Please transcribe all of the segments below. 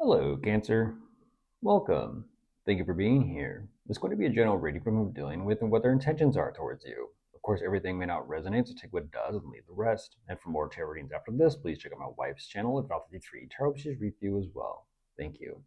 Hello, Cancer. Welcome. Thank you for being here. It's going to be a general reading from who we're dealing with and what their intentions are towards you. Of course, everything may not resonate, so take what does and leave the rest. And for more tarot readings after this, please check out my wife's channel at Val53 Tarot. She's read for you as well. Thank you.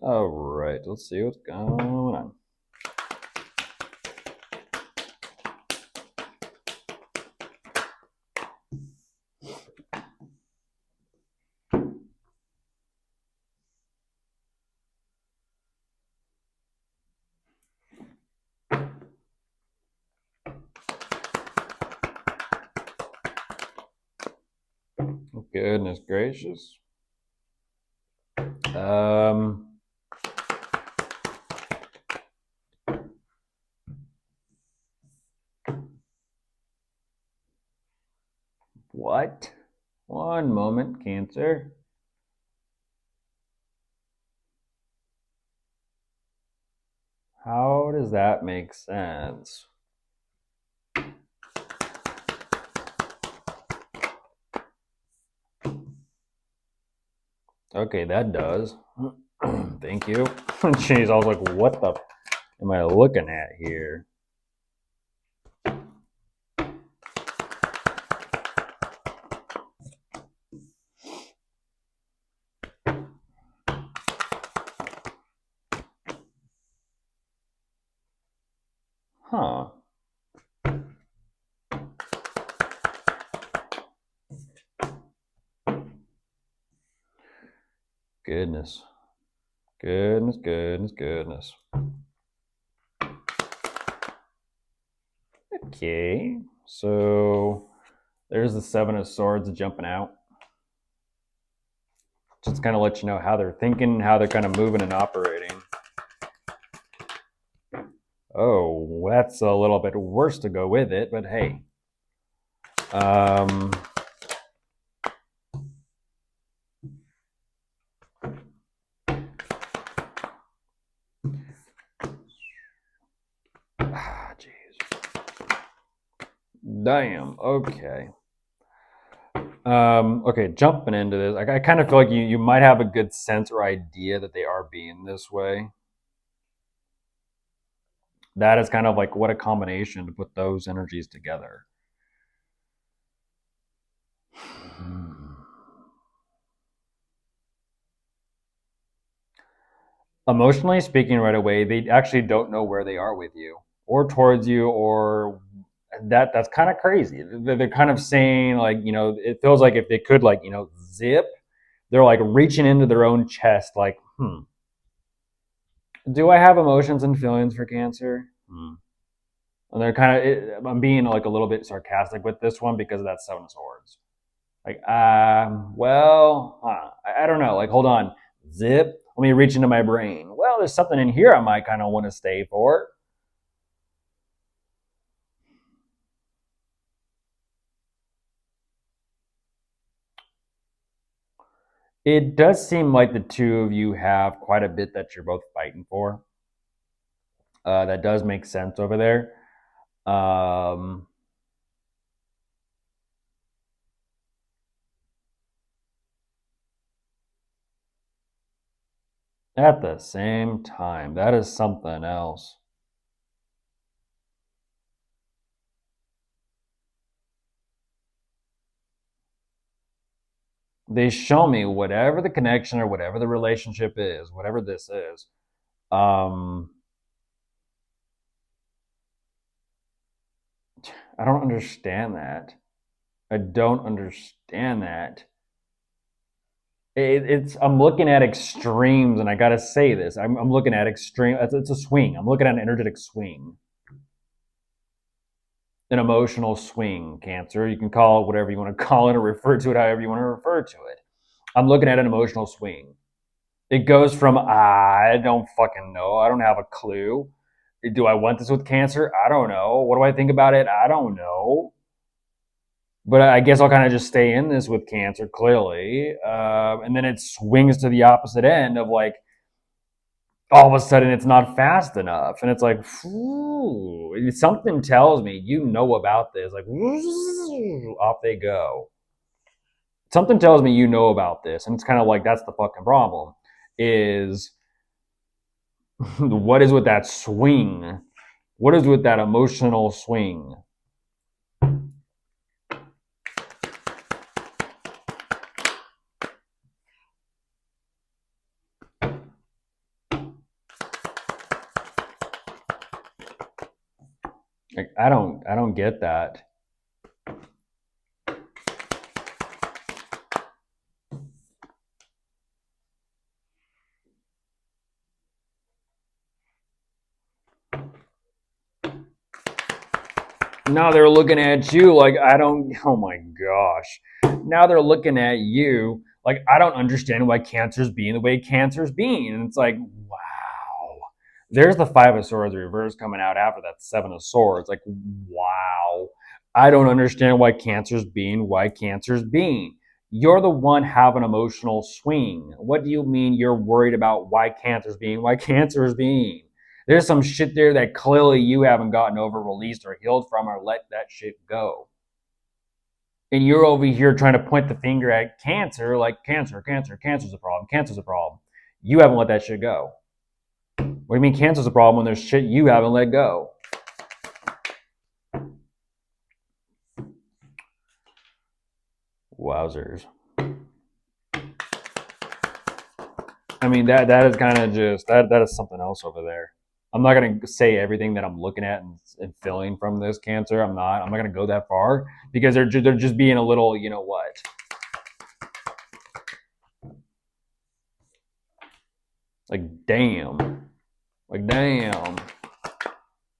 All right, let's see what's going on. Goodness gracious. What? One moment, Cancer. How does that make sense? Okay, that does. Thank you. Jeez, I was like, what the am I looking at here? Huh. Goodness. Goodness. Okay, so there's the Seven of Swords jumping out. Just kind of let you know how they're thinking, how they're kind of moving and operating. Oh, that's a little bit worse to go with it, but hey. Damn, okay. Okay, jumping into this, I kind of feel like you might have a good sense or idea that they are being this way. That is kind of like what a combination to put those energies together. Emotionally speaking, right away, they actually don't know where they are with you or towards you, or that's kind of crazy. They're kind of saying, like, it feels like if they could, like, zip, they're like reaching into their own chest, like, do I have emotions and feelings for Cancer? And they're kind of, I'm being like a little bit sarcastic with this one because of that Seven of Swords. Like, well, I don't know. Like, hold on, zip. Let me reach into my brain. Well, there's something in here I might kind of want to stay for. It does seem like the two of you have quite a bit that you're both fighting for. That does make sense over there. At the same time, that is something else. They show me whatever the connection or whatever the relationship is, whatever this is. I don't understand that. I don't understand that. I'm looking at extremes, and I gotta say this. I'm looking at extreme. It's a swing. I'm looking at an energetic swing, an emotional swing. Cancer. You can call it whatever you want to call it, or refer to it however you want to refer to it. I'm looking at an emotional swing. It goes from I don't fucking know. I don't have a clue. Do I want this with Cancer? I don't know. What do I think about it? I don't know. But I guess I'll kind of just stay in this with Cancer, clearly. And then it swings to the opposite end of like, all of a sudden it's not fast enough. And it's like, something tells me you know about this. Like, off they go. Something tells me you know about this. And it's kind of like, that's the fucking problem. Is what is with that swing? What is with that emotional swing? Like, I don't get that. Now they're looking at you like I don't. Oh my gosh! Now they're looking at you like I don't understand why Cancer's being the way Cancer's being, and it's like, wow. There's the Five of Swords reverse coming out after that Seven of Swords. Like, wow. I don't understand why Cancer's being. You're the one having an emotional swing. What do you mean you're worried about why Cancer's being? There's some shit there that clearly you haven't gotten over, released, or healed from, or let that shit go. And you're over here trying to point the finger at Cancer, like cancer's a problem, cancer's a problem. You haven't let that shit go. What do you mean cancer's a problem when there's shit you haven't let go? Wowzers. I mean, that is kind of just, that is something else over there. I'm not going to say everything that I'm looking at and feeling from this Cancer. I'm not going to go that far because they're just being a little, you know what? Like, damn. Like, damn.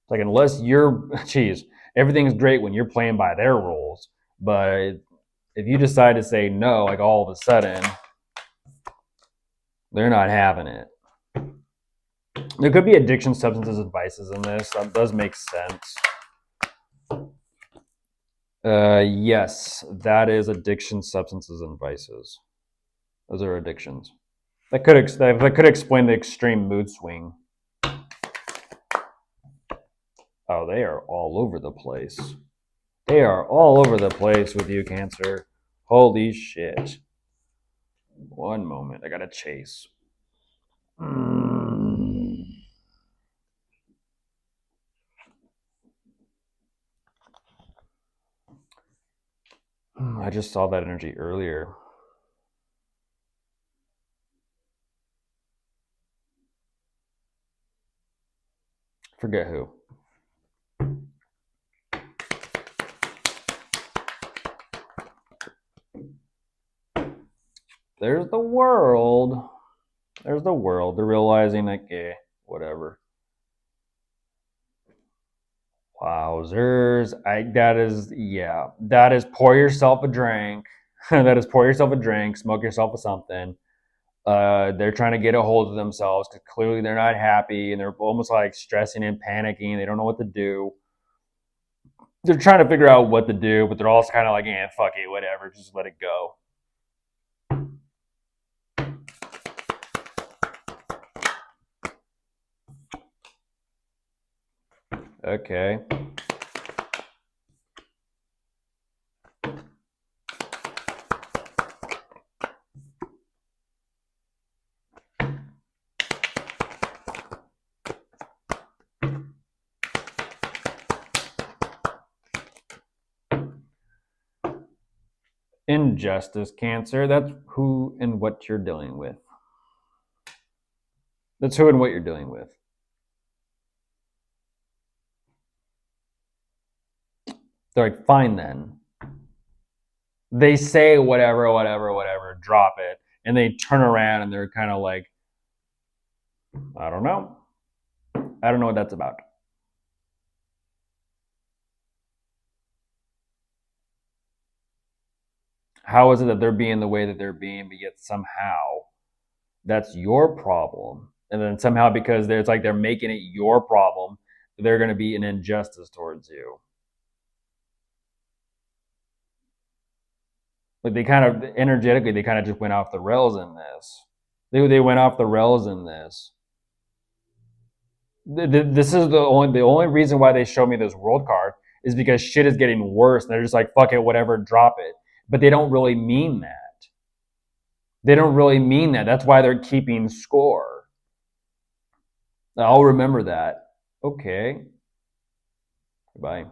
Like, unless you're, geez, everything's great when you're playing by their rules. But if you decide to say no, like all of a sudden, they're not having it. There could be addiction, substances, and vices in this. That does make sense. Yes, that is addiction, substances, and vices. Those are addictions. That could explain the extreme mood swing. Oh, they are all over the place. They are all over the place with you, Cancer. Holy shit. One moment, I gotta chase. I just saw that energy earlier. Forget who. There's the world. There's the world. They're realizing like, whatever. Wowzers. That is pour yourself a drink. That is pour yourself a drink, smoke yourself with something. They're trying to get a hold of themselves because clearly they're not happy and they're almost like stressing and panicking. They don't know what to do. They're trying to figure out what to do, but they're also kind of like, fuck it, whatever, just let it go. Okay. Injustice, Cancer. That's who and what you're dealing with. That's who and what you're dealing with. They're like, fine then. They say whatever, drop it. And they turn around and they're kind of like, I don't know. I don't know what that's about. How is it that they're being the way that they're being, but yet somehow that's your problem? And then somehow because it's like they're making it your problem, they're going to be an injustice towards you. Like they kind of energetically, they kind of just went off the rails in this. They went off the rails in this. This is the only reason why they show me this world card is because shit is getting worse. And they're just like, fuck it, whatever, drop it. But they don't really mean that. They don't really mean that. That's why they're keeping score. I'll remember that. Okay. Goodbye.